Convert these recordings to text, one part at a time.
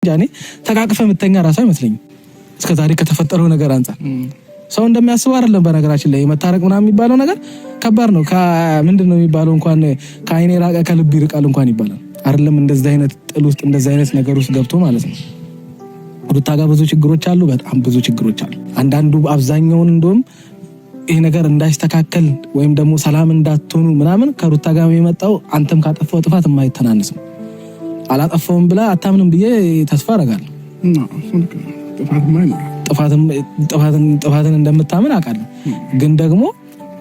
ያኔ ተቃቅፈ መተኛ ራሱ አይመስለኝም እስከዛሬ ከተፈጠረው ነገር አንፃር ሰው እንደሚያስበው አይደለም። በነገራችን ላይ መታረቅ ምናምን የሚባለው ነገር ከባድ ነው። ምንድነው የሚባለው እንኳን ከአይኔ ራቀ ከልብ ይርቃል እንኳን ይባላል አይደለም። እንደዚህ አይነት ጥል ውስጥ እንደዚህ አይነት ነገር ውስጥ ገብቶ ማለት ነው። ሩታ ጋር ብዙ ችግሮች አሉ፣ በጣም ብዙ ችግሮች አሉ። አንዳንዱ አብዛኛውን እንደውም ይሄ ነገር እንዳይስተካከል ወይም ደግሞ ሰላም እንዳትሆኑ ምናምን ከሩታ ጋር የመጣው አንተም ካጠፋው ጥፋት የማይተናነስ ነው። አላጠፋውም ብላ አታምንም ብዬ ተስፋ አደርጋለሁ። ጥፋትን እንደምታምን አውቃለሁ። ግን ደግሞ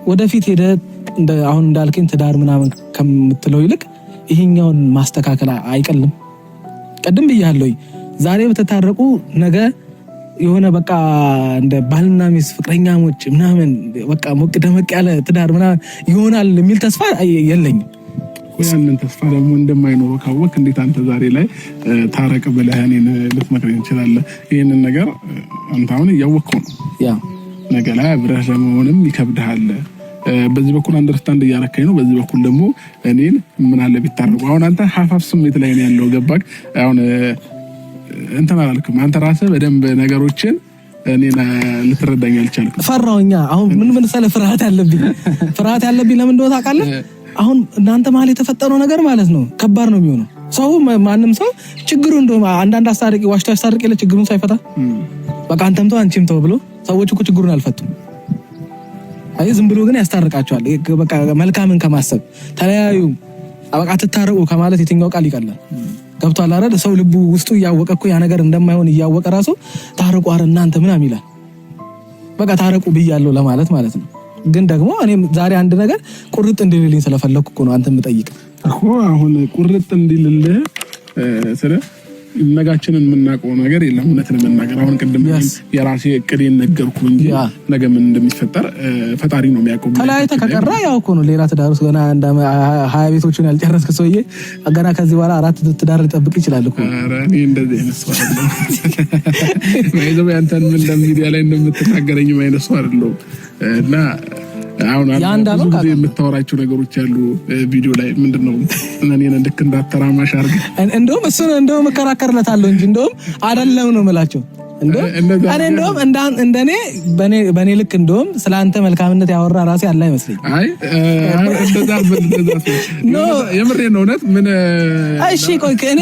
ወደፊት ሄደ አሁን እንዳልከኝ ትዳር ምናምን ከምትለው ይልቅ ይሄኛውን ማስተካከል አይቀልም። ቀደም ብያለሁ፣ ዛሬ በተታረቁ ነገ የሆነ በቃ እንደ ባልና ሚስት ፍቅረኛሞች ምናምን በቃ ሞቅ ደመቅ ያለ ትዳር ምናምን ይሆናል የሚል ተስፋ የለኝም። ያንን ተስፋ ደግሞ እንደማይኖር ካወቅ እንዴት አንተ ዛሬ ላይ ታረቅ ብለህ እኔን ልትመክረኝ ትችላለህ? ይሄንን ነገር አንተ አሁን እያወቅኸው ነው። ያ ነገ ላይ አብረህ ለመሆንም ይከብድሃል። በዚህ በኩል አንደርስታንድ እያረከኝ ነው፣ በዚህ በኩል ደግሞ እኔን ምን አለ ቢታረቁ። አሁን አንተ ሀፋፍ ስሜት ላይ ነው ያለው። ገባክ? አሁን እንትን አላልክም። አንተ ራስህ በደንብ ነገሮችን እኔን ልትረዳኝ አልቻልክም። ፈራውኛ አሁን ምን ሰለ ፍርሃት ያለብኝ ለምን እንደሆነ ታውቃለህ? አሁን እናንተ መሀል የተፈጠረው ነገር ማለት ነው ከባድ ነው የሚሆነው። ሰው ማንም ሰው ችግሩ እንደውም አንዳንድ አስታርቂ ዋሽታ አስታርቂ ለችግሩን ሳይፈታ በቃ አንተም ተው አንቺም ተው ብሎ ሰዎች እኮ ችግሩን አልፈቱም። አይ ዝም ብሎ ግን ያስታርቃቸዋል። በቃ መልካምን ከማሰብ ተለያዩ በቃ ተታረቁ ከማለት የትኛው ቃል ይቀላል? ገብቷል አይደል? ሰው ልቡ ውስጡ እያወቀ እኮ ያ ነገር እንደማይሆን እያወቀ ራሱ ታረቁ አረ እናንተ ምናምን ይላል። በቃ ታረቁ ብያለሁ ለማለት ማለት ነው። ግን ደግሞ እኔም ዛሬ አንድ ነገር ቁርጥ እንዲልልኝ ስለፈለኩ እኮ ነው አንተም የምጠይቅ እኮ። አሁን ቁርጥ እንዲልልህ ስለ ነጋችንን የምናውቀው ነገር የለም። እውነትን መናገር አሁን ቅድም የራሴ እቅዴን ነገርኩ እንጂ ነገ ምን እንደሚፈጠር ፈጣሪ ነው የሚያውቀው። ከላይ ተቀራ ያው እኮ ነው። ሌላ ትዳር ውስጥ ገና 20 ቤቶችን ያልጨረስክ ሰውዬ ገና ከዚህ በኋላ 4 ትዳር ሊጠብቅ ይችላል እኮ። ኧረ እኔ እንደዚህ አይነት ሰው አይደለም። ማይዘው አንተን ምን ለሚዲያ ላይ እንደምትናገረኝ ማይነሱ አይደለም። እና አሁን አንዳንዱ ጊዜ የምታወራቸው ነገሮች አሉ ቪዲዮ ላይ ምንድነው እኔን እንድክ እንዳተራማሽ አርግ እንደውም መከራከርለታለሁ እንጂ እንደውም አይደለም ነው የምላቸው። እንደውም እንደኔ በኔ ልክ እንደውም ስላንተ መልካምነት ያወራ ራሴ አለ አይመስልኝ። አይ እንደዛ ኖ የምሬ ነው እውነት። ምን እሺ ቆይ እኔ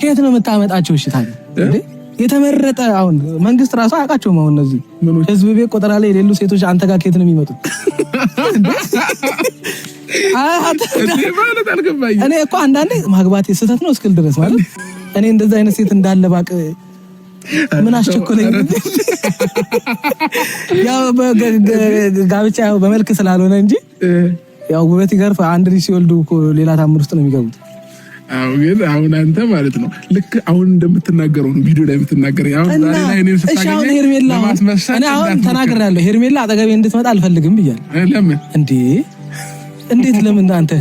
ከየት ነው የምታመጣቸው? እሺ ታዲያ እንዴ የተመረጠ አሁን መንግስት ራሱ አያውቃቸውም። አሁን እነዚህ ህዝብ ቤት ቆጠራ ላይ የሌሉ ሴቶች አንተ ጋር ከየት ነው የሚመጡት? እኔ እኮ አንዳንዴ ማግባት ስህተት ነው እስክል ድረስ ማለት እኔ እንደዛ አይነት ሴት እንዳለ ባቅ ምን አስቸኮለኝ? ያው ጋብቻ ያው በመልክ ስላልሆነ እንጂ ያው ውበት ይገርፍ አንድ ልጅ ሲወልዱ እኮ ሌላ ታምር ውስጥ ነው የሚገቡት። ግን አሁን አንተ ማለት ነው ልክ አሁን እንደምትናገረው ነው ቪዲዮ ላይ የምትናገረው። አሁን ዛሬ ላይ እኔም ስታገኝ ሄርሜላ እኔ አሁን ተናግሬያለሁ። ሄርሜላ አጠገቤ እንድትመጣ አልፈልግም ብያለሁ። ለምን እንዴት ለምን አንተ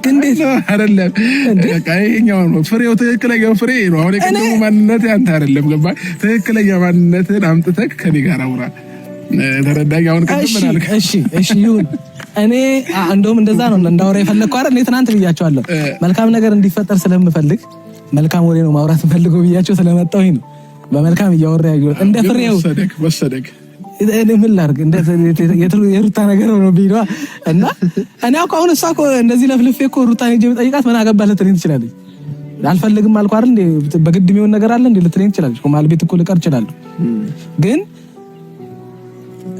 እንዴት አይደለም በቃ ይሄኛው ነው ፍሬው፣ ትክክለኛው ፍሬ ነው። አሁን የቀደሙ ማንነት አንተ አይደለም ገባ? ትክክለኛ ማንነትን አምጥተህ ከኔ ጋር አውራ። ተረዳኝ? አሁን ቅድም ምን አልክ? እሺ ይሁን። እኔ እንደውም እንደዛ ነው እንዳወራ የፈለኩ አይደል? እኔ ትናንት ብያቸዋለሁ መልካም ነገር እንዲፈጠር ስለምፈልግ መልካም ወሬ ነው ማውራት ፈልገው ብያቸው ስለመጣሁኝ ነው በመልካም እያወራ ያየሁት። እንደ ፍሬው ወሰደክ እኔ ምን ላድርግ? እንደ የሩታ ነገር ነው ቢሏ እና እኔ አሁን እሷ እኮ እንደዚህ ለፍልፌ እኮ ሩታ ሄጄ ብጠይቃት ምን አገባህ ልትለኝ ትችላለች። አልፈልግም አልኩ አይደል እንዴ? በግድ የሚሆን ነገር አለ እንዴ ልትለኝ ትችላለች። ማል ቤት እኮ ልቀር እችላለሁ። ግን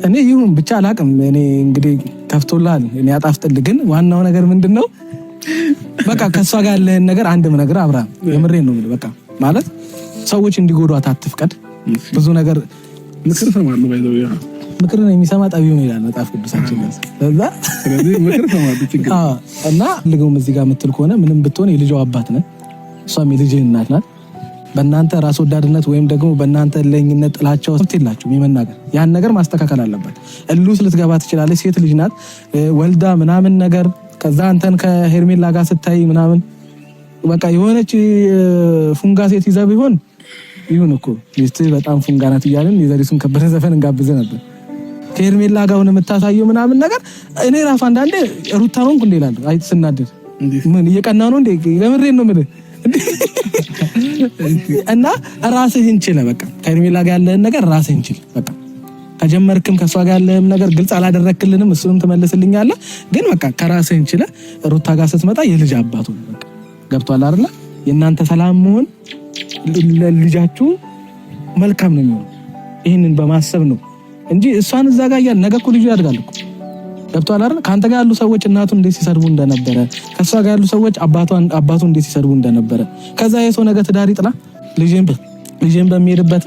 እኔ ይሁን ብቻ አላውቅም። እኔ እንግዲህ ከፍቶላል እኔ አጣፍጥልህ። ግን ዋናው ነገር ምንድነው በቃ ከሷ ጋር ያለህን ነገር አንድም ነገር አብርሃም የምሬን ነው በቃ ማለት ሰዎች እንዲጎዷት አትፍቀድ። ብዙ ነገር ምክር ሰማለሁ ባይዘው ያ ምክር ነው የሚሰማ ጠቢው ነው ይላል መጽሐፍ ቅዱሳችን። ስለዚህ ምክር ሰማለሁ ችግር እና ልገውም እዚህ ጋር የምትል ከሆነ ምንም ብትሆን የልጇ አባት ነህ፣ እሷም የልጅህ እናት ናት። በእናንተ ራስ ወዳድነት ወይም ደግሞ በእናንተ ለኝነት ጥላቻው ትላችሁ የመናገር ያን ነገር ማስተካከል አለበት። እሉስ ልትገባ ትችላለች። ሴት ልጅ ናት ወልዳ ምናምን ነገር ከዛ አንተን ከሄርሜላ ጋር ስታይ ምናምን በቃ የሆነች ፉንጋ ሴት ይዘህ ቢሆን ይሁን እኮ ሚስት በጣም ፉንጋ ናት እያልን የዘሪቱን ከበረ ዘፈን እንጋብዘ ነበር። ከሄርሜላ ጋር ሆነ የምታሳየው ምናምን ነገር እኔ ራሱ አንዳንዴ ሩታ ነው እንዴ እላለሁ። አይ ስናደድ ምን እየቀና ነው እንዴ? ለምሬን ነው የምልህ እና ራስህን ችለህ በቃ ከሄርሜላ ጋር ያለህን ነገር ራስህን ችል በቃ ከጀመርክም ከሷ ጋር ያለህም ነገር ግልጽ አላደረክልንም እሱንም ትመልስልኛለህ ግን በቃ ከራስህን ችለህ ሩታ ጋር ስትመጣ የልጅ አባቱ በቃ ገብቷል አይደል የእናንተ ሰላም መሆን ለልጃችሁ መልካም ነው የሚሆነው ይሄንን በማሰብ ነው እንጂ እሷን እዛ ጋር ያን ነገ እኮ ልጁ ያድጋል እኮ ገብቷል አይደል ካንተ ጋር ያሉ ሰዎች እናቱን እንዴት ሲሰድቡ እንደነበረ ከሷ ጋር ያሉ ሰዎች አባቱን እንዴት ሲሰድቡ እንደነበረ ከዛ የሰው ነገ ትዳር ይጥላ ልጄን በሚሄድበት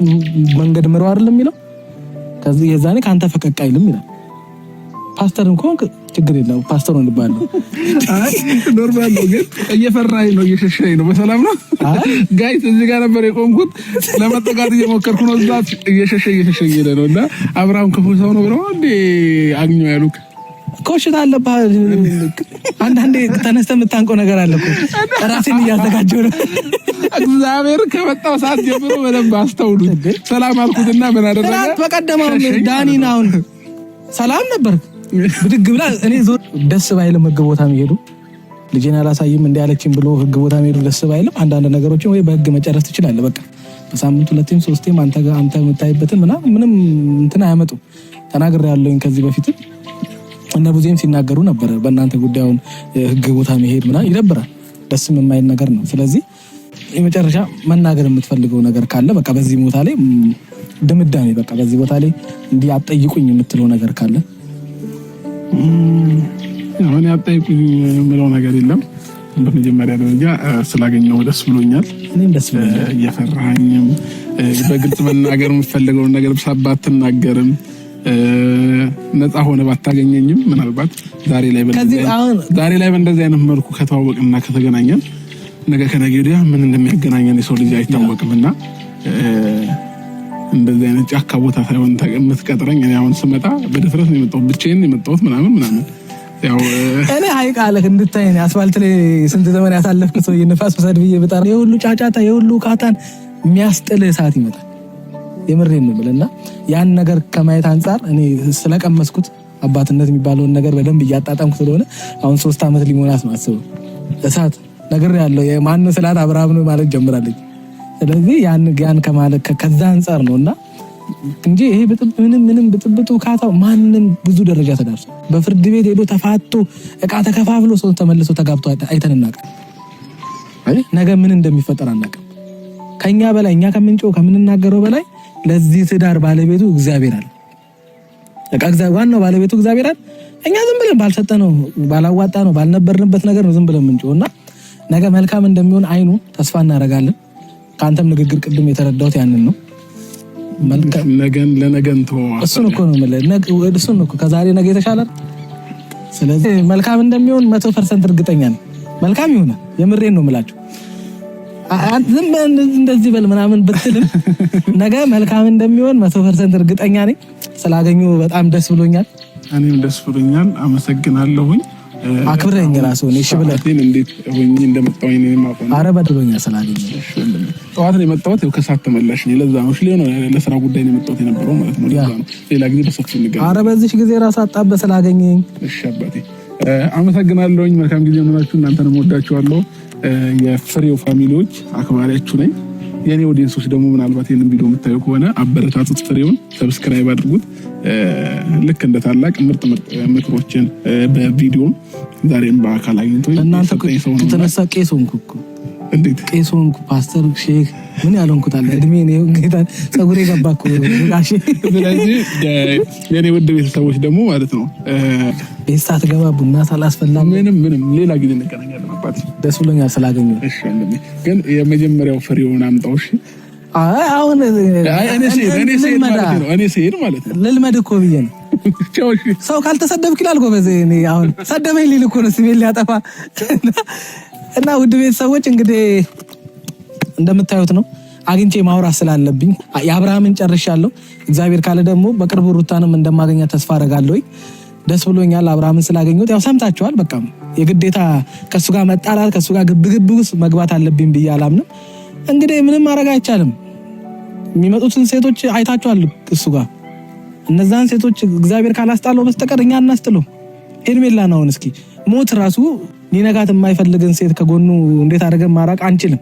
መንገድ ምረው አይደል የሚለው ከዚህ የዛኔ ካንተ ፈቀቅ አይልም ይላል ፓስተር እንኳን ችግር የለው ፓስተር ነው ልባለው አይ ኖርማል ነው ግን እየፈራኝ ነው እየሸሸኝ ነው በሰላም ነው ጋይስ እዚህ ጋር ነበር የቆምኩት ለመጠቃት እየሞከርኩ ነው እዛት እየሸሸኝ ነውና አብርሃም ክፉ ሰው ነው ብለው እንዴ አግኙ ያሉክ ኮሽታ አለብህ አንዳንዴ ተነስተህ የምታንቀው ነገር አለ እኮ ራሴን እያዘጋጀው ነው እግዚአብሔር ከመጣው ሰዓት ጀምሮ በደንብ አስተውሉት ሰላም አልኩትና ምን አደረገ በቀደማው ዳኒን አሁን ሰላም ነበር ብድግ ብላ እኔ ዞር ደስ ባይልም ህግ ቦታ የሚሄዱ ልጄን አላሳይም እንደ ያለችኝ ብሎ ህግ ቦታ የሚሄዱ ደስ ባይልም አንዳንድ ነገሮችን ወይ በህግ መጨረስ ትችላለህ በቃ በሳምንቱ 2 3 አንተ የምታይበትን ምንም እንትን አያመጡ ተናግሬያለሁኝ ከዚህ በፊት እና ብዙም ሲናገሩ ነበር በእናንተ ጉዳዩን ህግ ቦታ መሄድ ይደብራል ደስም የማይል ነገር ነው ስለዚህ የመጨረሻ መናገር የምትፈልገው ነገር ካለ በቃ በዚህ ቦታ ላይ ድምዳሜ በቃ በዚህ ቦታ ላይ እንዲህ አጠይቁኝ የምትለው ነገር ካለ አሁን ያጠይቁኝ የምለው ነገር የለም በመጀመሪያ ደረጃ ስላገኘው ደስ ብሎኛል እኔም ደስ ብሎኛል እየፈራኝም በግልጽ መናገር የምፈልገው ነገር ባትናገርም ነፃ ሆነ ባታገኘኝም ምናልባት ዛሬ ላይ በእንደዚህ አይነት መልኩ ከተዋወቅና ከተገናኘን ነገ ከነገ ወዲያ ምን እንደሚያገናኘን የሰው ልጅ አይታወቅምና እንደዚህ አይነት ጫካ ቦታ ሳይሆን የምትቀጥረኝ እኔ አሁን ስመጣ በድፍረት ነው የመጣሁት ብቻዬን የመጣሁት ምናምን ያው እኔ ሀይቅ አለህ እንድታይ አስፋልት ላይ ስንት ዘመን ያሳለፍኩ ሰው የነፋስ ወሰድ ብዬ በጣም የሁሉ ጫጫታ የሁሉ ካታን የሚያስጥል ሰዓት ይመጣል የምሬን ነው ብለና ያን ነገር ከማየት አንፃር እኔ ስለቀመስኩት አባትነት የሚባለውን ነገር በደንብ እያጣጣምኩ ስለሆነ አሁን 3 አመት ሊሞላት ነው አስበው እሳት ነገር ያለው የማን ስላት አብርሃም ነው ማለት ጀምራለች ስለዚህ ያን ከማለት ከዛ አንፃር ነውና እንጂ ይሄ ምንም ብጥብጡ ካታው ማንንም ብዙ ደረጃ ተዳርሶ በፍርድ ቤት ሄዶ ተፋቶ እቃ ተከፋፍሎ ሰው ተመልሶ ተጋብቶ አይተንናቀ ነገ ምን እንደሚፈጠር አናውቅም ከኛ በላይ እኛ ከምንጮህ ከምንናገረው በላይ ለዚህ ትዳር ባለቤቱ እግዚአብሔር አለ እግዚአብሔር ዋናው ባለቤቱ እግዚአብሔር አለ እኛ ዝም ብለን ባልሰጠነው ባላዋጣነው ባልነበርንበት ነገር ነው ዝም ብለን ምንጮህና ነገ መልካም እንደሚሆን አይኑ ተስፋ እናደርጋለን ካንተም ንግግር ቅድም የተረዳሁት ያንን ነው መልካም ነገን ለነገን ተወው እሱን እኮ ነው ማለት እሱን እኮ ከዛሬ ነገ የተሻለ ስለዚህ መልካም እንደሚሆን 100% እርግጠኛ ነኝ መልካም ይሆነ የምሬን ነው የምላችሁ ዝም እንደዚህ በል ምናምን ብትልም ነገ መልካም እንደሚሆን 100% እርግጠኛ ነኝ ስላገኙ በጣም ደስ ብሎኛል እኔም ደስ ብሎኛል አመሰግናለሁኝ አክብረኝ ራሱ ነው እሺ ብለኝ እንዴት ሆኜ እንደመጣሁ እኔ ማቆም አረ በድሎኛል ስላገኘ ጠዋት ነው የመጣሁት ከሰዓት ተመላሽ ነኝ ለዛ ነው ለስራ ጉዳይ ነው የመጣሁት የነበረው ማለት ነው ለዛ ነው ሌላ ጊዜ በሰፊው ንገር አረ በዚህ ጊዜ ራስ አጣበ ስላገኘኝ እሺ አባቴ አመሰግናለሁኝ መልካም ጊዜ ሆናችሁ እናንተንም ወዳችኋለሁ የፍሬው ፋሚሊዎች አክባሪያችሁ ነኝ የኔ ኦዲየንሶች ደግሞ ምናልባት ይሄንን ቪዲዮ የምታዩ ከሆነ አበረታቱት ፍሬውን ሰብስክራይብ አድርጉት ልክ እንደ ታላቅ ምርጥ ምክሮችን በቪዲዮም ዛሬም በአካል አግኝቶኝ እናንተ ተነሳ ቄሶንኩ እንዴት ቄሶንኩ ፓስተር ሼክ ምን ያለንኩት አለ እድሜ ነው ጌታ ጸጉሬ ገባኩ ጋሽ ስለዚህ የኔ ውድ ቤተሰቦች ደግሞ ማለት ነው በስታት ገባ ቡና ሳላስፈላ ምንም ሌላ ጊዜ እንገናኛለን አባቴ ደስ ብሎኛል ስላገኘሁ እሺ ግን የመጀመሪያው ፍሬውን አምጣው እሺ አሁን እኔ ስሄድ ማለት ነው ልልመድ እኮ ብዬ ነው ሰው ካልተሰደብክ ይላል ጎበዝ እኔ አሁን ሰደበኝ ሊል እኮ ነው ስሜን ሊያጠፋ እና ውድ ቤተሰቦች እንግዲህ እንደምታዩት ነው አግኝቼ ማውራት ስላለብኝ የአብርሃምን ጨርሻለሁ እግዚአብሔር ካለ ደግሞ በቅርቡ ሩታንም እንደማገኛ ተስፋ አደርጋለሁ ደስ ብሎኛል አብርሃምን ስላገኘሁት ያው ሰምታችኋል በቃ የግዴታ ከሱ ጋር መጣላት ከሱ ጋር ግብግብ ውስጥ መግባት አለብኝ ብዬ አላምንም እንግዲህ ምንም ማድረግ አይቻልም የሚመጡትን ሴቶች አይታችኋል እሱ ጋር እነዛን ሴቶች እግዚአብሔር ካላስጣለው በስተቀር እኛ እናስጥለው ሄርሜላ ነው እስኪ ሞት ራሱ ሊነጋት የማይፈልግን ሴት ከጎኑ እንዴት አድርገን ማራቅ አንችልም